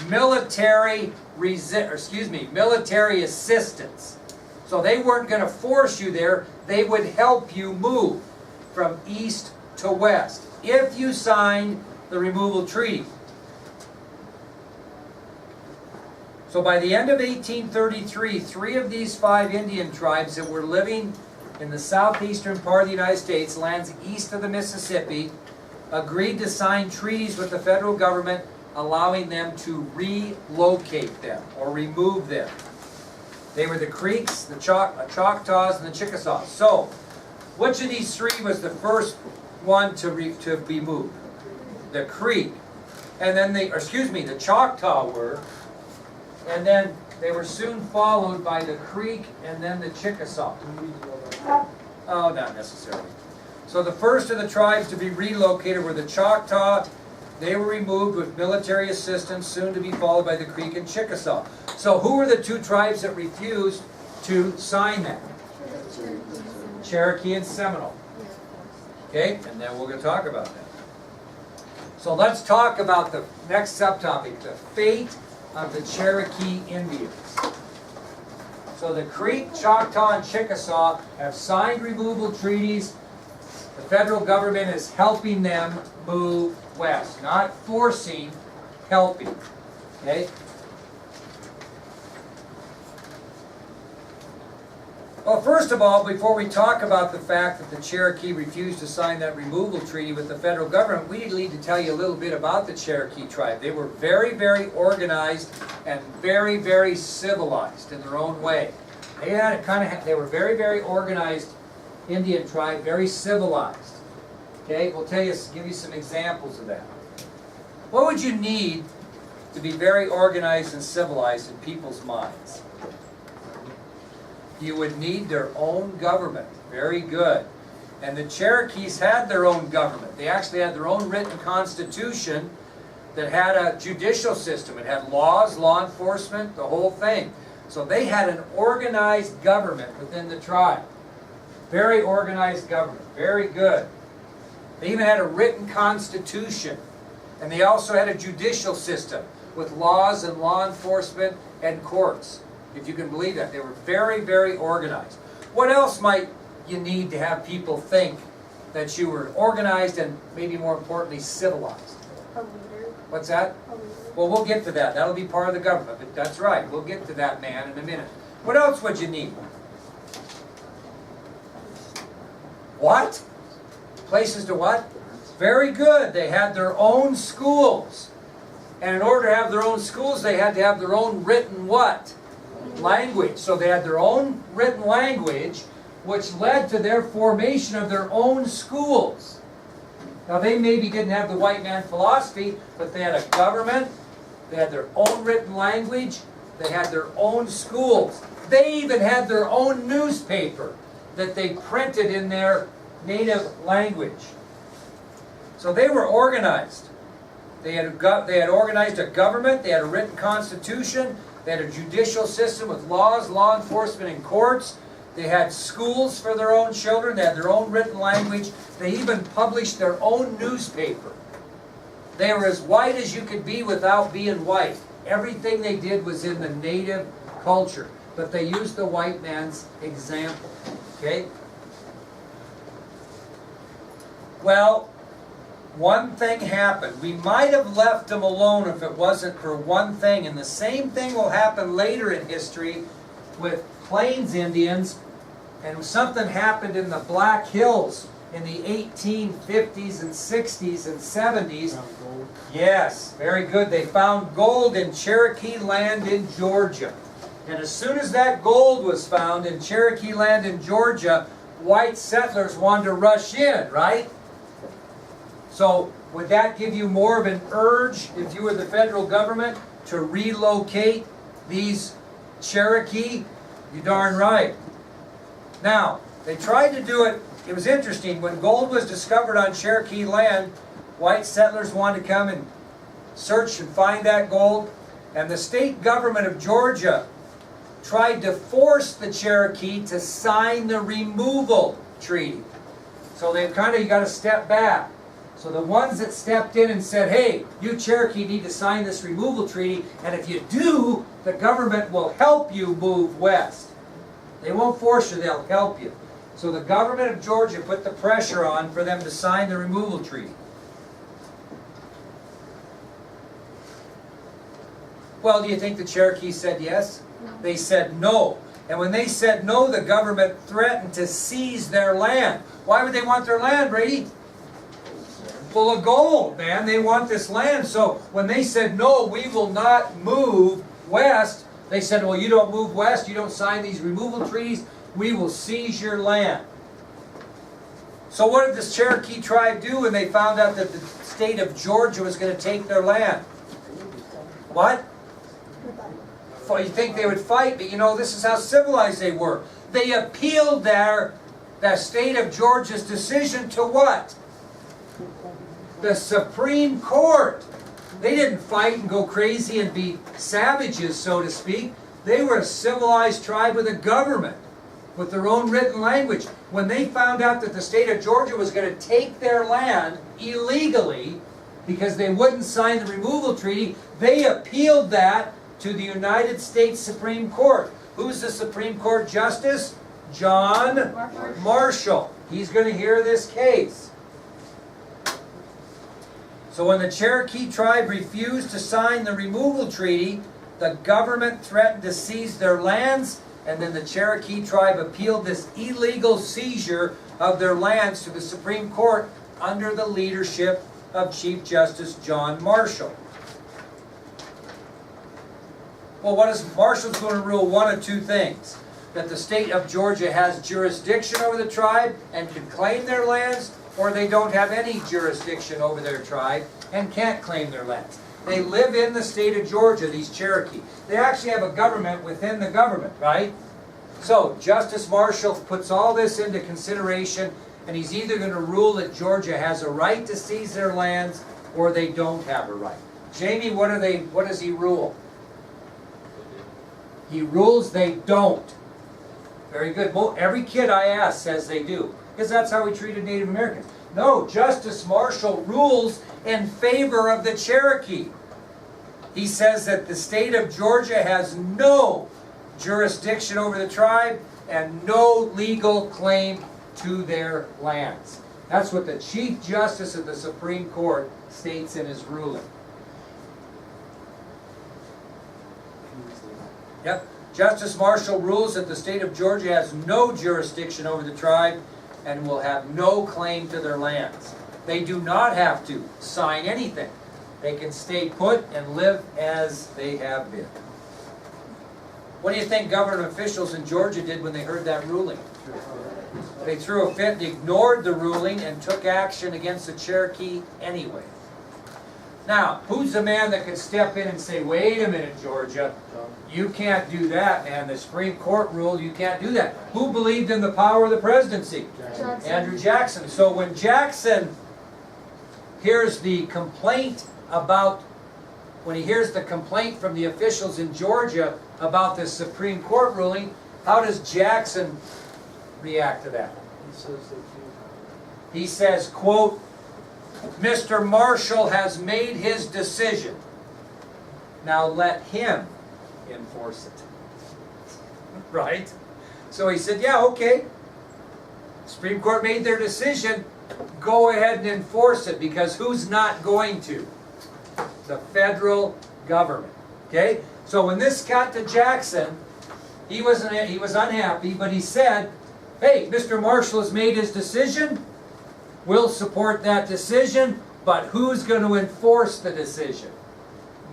military assistance. So they weren't going to force you there. They would help you move from east to west if you signed the removal treaty. So by the end of 1833, 3 of these 5 Indian tribes that were living in the southeastern part of the United States, lands east of the Mississippi, agreed to sign treaties with the federal government allowing them to relocate them or remove them. They were the Creeks, the Choctaws, and the Chickasaws. So, which of these 3 was the first one to be moved? The Creek. And then the Choctaw were. And then they were soon followed by the Creek and then the Chickasaw. Oh, not necessarily. So the first of the tribes to be relocated were the Choctaw. They were removed with military assistance, soon to be followed by the Creek and Chickasaw. So who were the 2 tribes that refused to sign that? Cherokee and Seminole. Okay, and then we're going to talk about that. So let's talk about the next subtopic, the fate of the Cherokee Indians. So the Creek, Choctaw, and Chickasaw have signed removal treaties. The federal government is helping them move west, not forcing, helping. Okay? Well, first of all, before we talk about the fact that the Cherokee refused to sign that removal treaty with the federal government, we need to tell you a little bit about the Cherokee tribe. They were very, very organized and very, very civilized in their own way. They were very, very organized Indian tribe, very civilized. Okay, we'll give you some examples of that. What would you need to be very organized and civilized in people's minds? You would need their own government. Very good. And the Cherokees had their own government. They actually had their own written constitution that had a judicial system. It had laws, law enforcement, the whole thing. So they had an organized government within the tribe. Very organized government. Very good. They even had a written constitution. And they also had a judicial system with laws and law enforcement and courts. If you can believe that. They were very, very organized. What else might you need to have people think that you were organized and maybe more importantly civilized? A leader. What's that? A leader. Well, we'll get to that. That'll be part of the government. But that's right. We'll get to that man in a minute. What else would you need? What? Places to what? Very good. They had their own schools. And in order to have their own schools, they had to have their own written what? Language. So they had their own written language, which led to their formation of their own schools. Now they maybe didn't have the white man philosophy, but they had a government, they had their own written language, they had their own schools. They even had their own newspaper that they printed in their native language. So they were organized. They had organized a government, they had a written constitution, they had a judicial system with laws, law enforcement, and courts. They had schools for their own children. They had their own written language. They even published their own newspaper. They were as white as you could be without being white. Everything they did was in the native culture. But they used the white man's example. Okay? Well, one thing happened. We might have left them alone if it wasn't for one thing. And the same thing will happen later in history with Plains Indians. And something happened in the Black Hills in the 1850s and 60s and 70s. Yes, very good. They found gold in Cherokee land in Georgia. And as soon as that gold was found in Cherokee land in Georgia, white settlers wanted to rush in, right? So would that give you more of an urge, if you were the federal government, to relocate these Cherokee? You're darn right. Now, they tried to do it. It was interesting. When gold was discovered on Cherokee land, white settlers wanted to come and search and find that gold. And the state government of Georgia tried to force the Cherokee to sign the removal treaty. So they you got to step back. So the ones that stepped in and said, hey, you Cherokee need to sign this removal treaty, and if you do, the government will help you move west. They won't force you, they'll help you. So the government of Georgia put the pressure on for them to sign the removal treaty. Well, do you think the Cherokee said yes? No. They said no. And when they said no, the government threatened to seize their land. Why would they want their land, Brady? Full of gold, man. They want this land. So when they said no, we will not move west, they said, well, you don't move west, you don't sign these removal treaties, we will seize your land. So what did this Cherokee tribe do when they found out that the state of Georgia was going to take their land? What? Well, you think they would fight, but you know, this is how civilized they were. They appealed the state of Georgia's decision to what? The Supreme Court. They didn't fight and go crazy and be savages, so to speak. They were a civilized tribe with a government, with their own written language. When they found out that the state of Georgia was going to take their land illegally because they wouldn't sign the removal treaty, they appealed that to the United States Supreme Court. Who's the Supreme Court Justice? John Marshall. He's going to hear this case. So when the Cherokee tribe refused to sign the removal treaty, the government threatened to seize their lands, and then the Cherokee tribe appealed this illegal seizure of their lands to the Supreme Court under the leadership of Chief Justice John Marshall. Well, what is Marshall's going to rule? One of two things. That the state of Georgia has jurisdiction over the tribe and can claim their lands, or they don't have any jurisdiction over their tribe and can't claim their lands. They live in the state of Georgia, these Cherokee. They actually have a government within the government, right? So Justice Marshall puts all this into consideration, and he's either going to rule that Georgia has a right to seize their lands or they don't have a right. Jamie, what does he rule? He rules they don't. Very good. Every kid I ask says they do, because that's how we treated Native Americans. No, Justice Marshall rules in favor of the Cherokee. He says that the state of Georgia has no jurisdiction over the tribe and no legal claim to their lands. That's what the Chief Justice of the Supreme Court states in his ruling. Yep. Justice Marshall rules that the state of Georgia has no jurisdiction over the tribe and will have no claim to their lands. They do not have to sign anything. They can stay put and live as they have been. What do you think government officials in Georgia did when they heard that ruling? They threw a fit, ignored the ruling, and took action against the Cherokee anyway. Now, who's the man that could step in and say, wait a minute, Georgia, you can't do that, man. The Supreme Court ruled you can't do that. Who believed in the power of the presidency? Jackson. Andrew Jackson. So when Jackson hears the complaint when he hears the complaint from the officials in Georgia about this Supreme Court ruling, how does Jackson react to that? He says, quote, Mr. Marshall has made his decision. Now let him enforce it. Right? So he said, yeah, okay. Supreme Court made their decision. Go ahead and enforce it, because who's not going to? The federal government. Okay? So when this got to Jackson, he was unhappy, but he said, hey, Mr. Marshall has made his decision. We'll support that decision, but who's going to enforce the decision?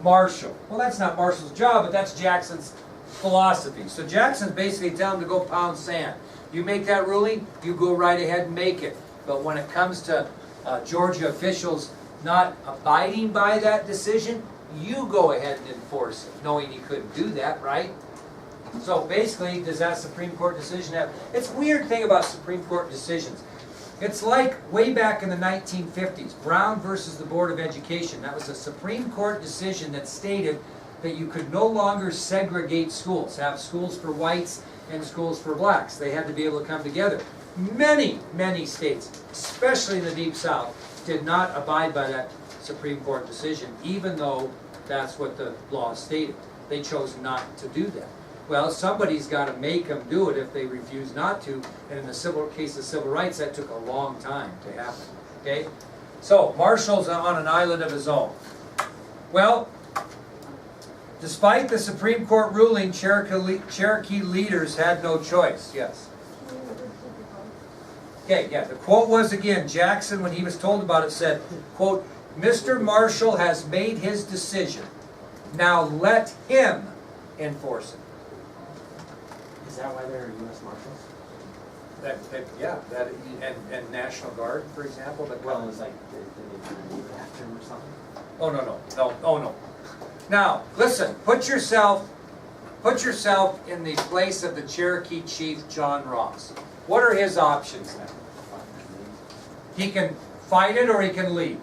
Marshall. Well, that's not Marshall's job, but that's Jackson's philosophy. So Jackson's basically telling him to go pound sand. You make that ruling, you go right ahead and make it. But when it comes to Georgia officials not abiding by that decision, you go ahead and enforce it, knowing you couldn't do that, right? So basically, does that Supreme Court decision have... It's a weird thing about Supreme Court decisions. It's like way back in the 1950s, Brown versus the Board of Education. That was a Supreme Court decision that stated that you could no longer segregate schools, have schools for whites and schools for blacks. They had to be able to come together. Many, many states, especially in the Deep South, did not abide by that Supreme Court decision, even though that's what the law stated. They chose not to do that. Well, somebody's got to make them do it if they refuse not to, and in the case of civil rights, that took a long time to happen, okay? So, Marshall's on an island of his own. Well, despite the Supreme Court ruling, Cherokee leaders had no choice. Yes? Okay, yeah, the quote was again, Jackson, when he was told about it, said, quote, "Mr. Marshall has made his decision. Now let him enforce it." Is that why there are U.S. Marshals? And National Guard, for example. But Well, it's like, did they kind of name it after him or something? oh no. Now listen, put yourself in the place of the Cherokee chief John Ross. What are his options now? He can fight it or he can leave.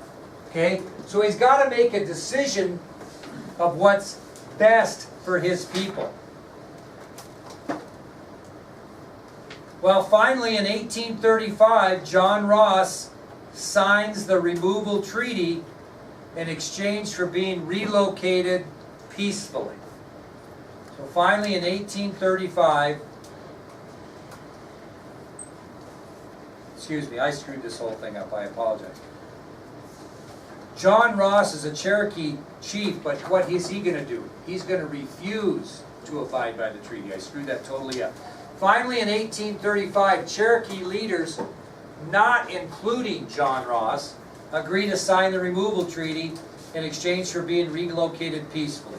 Okay, so he's got to make a decision of what's best for his people. Well, finally in 1835, John Ross signs the removal treaty in exchange for being relocated peacefully. So finally in 1835, excuse me, I screwed this whole thing up, I apologize. John Ross is a Cherokee chief, but what is he going to do? He's going to refuse to abide by the treaty. I screwed that totally up. Finally, in 1835, Cherokee leaders, not including John Ross, agreed to sign the removal treaty in exchange for being relocated peacefully.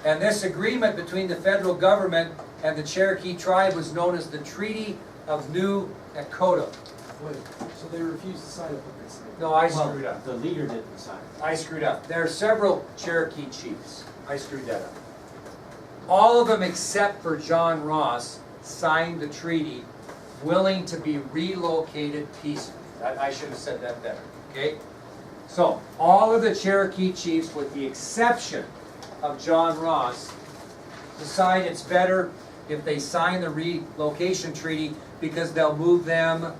And this agreement between the federal government and the Cherokee tribe was known as the Treaty of New Echota. Wait, so they refused to sign it, but they signed it? No, I screwed up. The leader didn't sign. I screwed up. There are several Cherokee chiefs. I screwed that up. All of them except for John Ross signed the treaty, willing to be relocated peacefully. I should have said that better, okay? So, all of the Cherokee chiefs, with the exception of John Ross, decide it's better if they sign the relocation treaty because they'll move them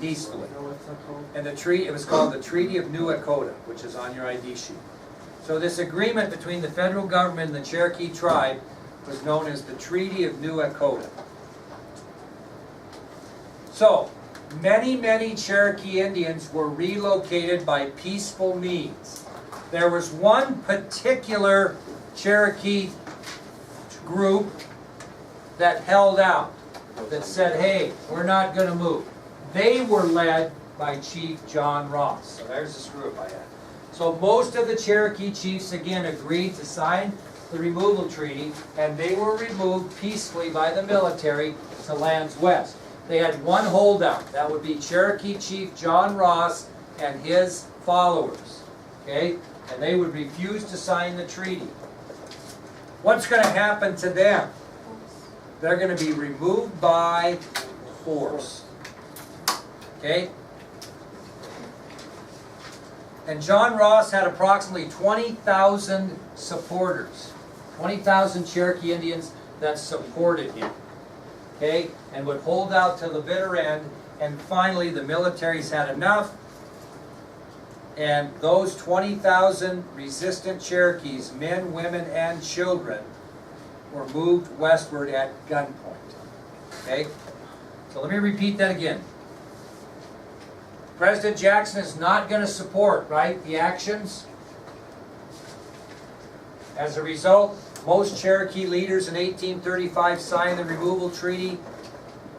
peacefully. You know what's that called? And the treaty, it was called the Treaty of New Echota, which is on your ID sheet. So this agreement between the federal government and the Cherokee tribe was known as the Treaty of New Echota. So, many Cherokee Indians were relocated by peaceful means. There was one particular Cherokee group that held out, that said, hey, we're not going to move. They were led by Chief John Ross. So there's the screw up I had. So most of the Cherokee chiefs again agreed to sign the removal treaty, and they were removed peacefully by the military to lands west. They had one holdout. That would be Cherokee Chief John Ross and his followers. Okay? And they would refuse to sign the treaty. What's going to happen to them? They're going to be removed by force. Okay? And John Ross had approximately 20,000 supporters. 20,000 Cherokee Indians that supported him. Okay? And would hold out till the bitter end. And finally, the military's had enough. And those 20,000 resistant Cherokees, men, women, and children, were moved westward at gunpoint. Okay? So let me repeat that again. President Jackson is not going to support, right, the actions. As a result, most Cherokee leaders in 1835 signed the removal treaty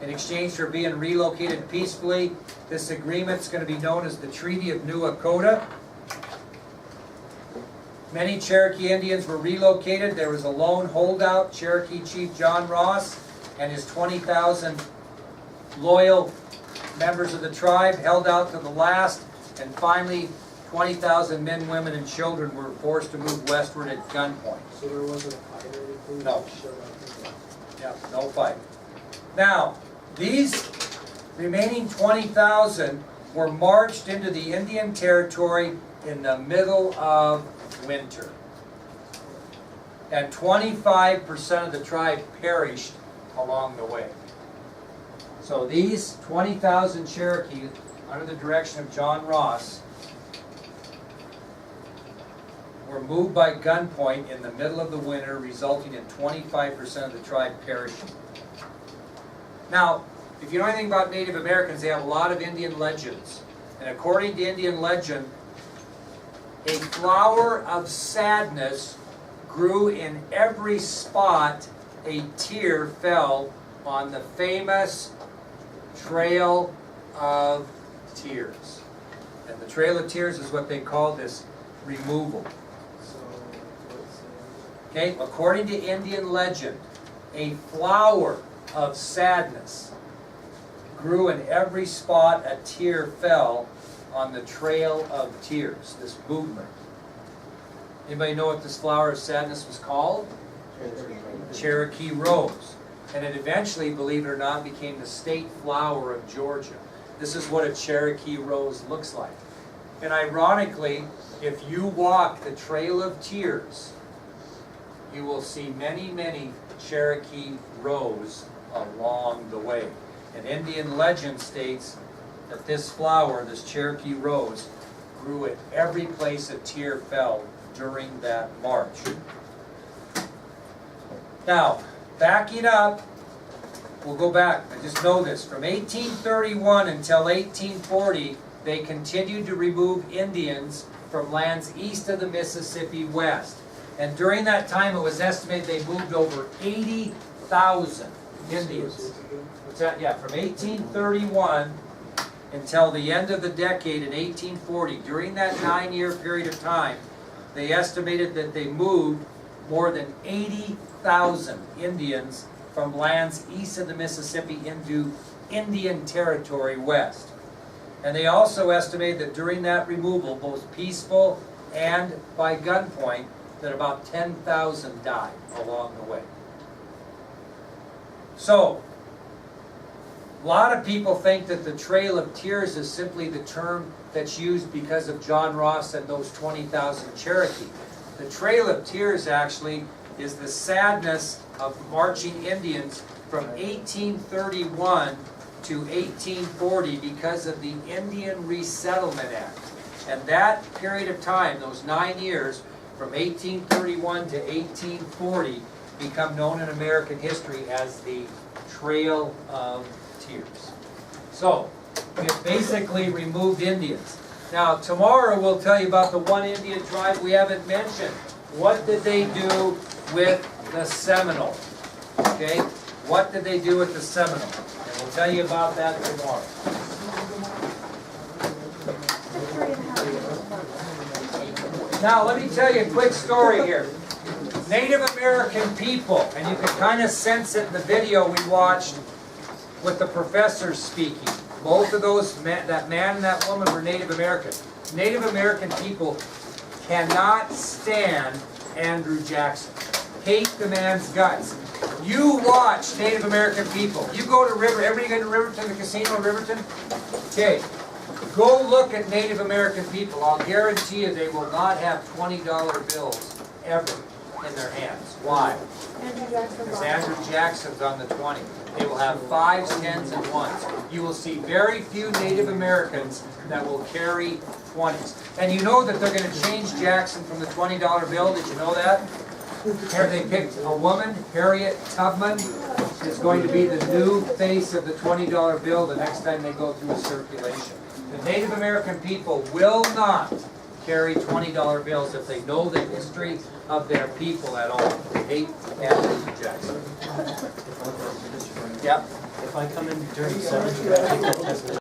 in exchange for being relocated peacefully. This agreement is going to be known as the Treaty of New Echota. Many Cherokee Indians were relocated. There was a lone holdout, Cherokee Chief John Ross, and his 20,000 loyal members of the tribe held out to the last, and finally 20,000 men, women, and children were forced to move westward at gunpoint. So there wasn't a fight or anything? No. Showed up and- Yeah, no fight. Now, these remaining 20,000 were marched into the Indian Territory in the middle of winter. And 25% of the tribe perished along the way. So these 20,000 Cherokee, under the direction of John Ross, were moved by gunpoint in the middle of the winter, resulting in 25% of the tribe perishing. Now, if you know anything about Native Americans, they have a lot of Indian legends. And according to Indian legend, a flower of sadness grew in every spot a tear fell on the famous Trail of Tears. And the Trail of Tears is what they call this removal. So, what's Okay, according to Indian legend, a flower of sadness grew in every spot a tear fell on the Trail of Tears, this movement. Anybody know what this flower of sadness was called? Cherokee Rose. And it eventually, believe it or not, became the state flower of Georgia. This is what a Cherokee Rose looks like. And ironically, if you walk the Trail of Tears, you will see many, many Cherokee Rose along the way. And Indian legend states that this flower, this Cherokee Rose, grew at every place a tear fell during that march. Now, backing up, we'll go back. I just know this. From 1831 until 1840, they continued to remove Indians from lands east of the Mississippi west. And during that time, it was estimated they moved over 80,000 Indians. What's that? Yeah, from 1831 until the end of the decade in 1840. During that 9-year period of time, they estimated that they moved more than 80,000 Indians from lands east of the Mississippi into Indian Territory west. And they also estimated that during that removal, both peaceful and by gunpoint, that about 10,000 died along the way. So, a lot of people think that the Trail of Tears is simply the term that's used because of John Ross and those 20,000 Cherokee. The Trail of Tears actually is the sadness of marching Indians from 1831 to 1840 because of the Indian Resettlement Act. And that period of time, those 9 years, from 1831 to 1840, become known in American history as the Trail of Tears. So, it basically removed Indians. Now, tomorrow we'll tell you about the one Indian tribe we haven't mentioned. What did they do with the Seminole? Okay? What did they do with the Seminole? And we'll tell you about that tomorrow. Now, let me tell you a quick story here. Native American people, and you can kind of sense it in the video we watched with the professors speaking. Both of those, that man and that woman, were Native American. Native American people cannot stand Andrew Jackson. Hate the man's guts. You watch Native American people. You go to everybody go to Riverton, the casino in Riverton? Okay. Go look at Native American people. I'll guarantee you they will not have $20 bills ever in their hands. Why? Because Andrew Jackson's on the 20. They will have 5s, 10s, and 1s. You will see very few Native Americans that will carry 20s. And you know that they're going to change Jackson from the $20 bill. Did you know that? Here they picked a woman, Harriet Tubman, is going to be the new face of the $20 bill the next time they go through a circulation. The Native American people will not carry $20 bills if they know the history of their people at all. They hate Andrew Jackson. Yep. If I come in during 7,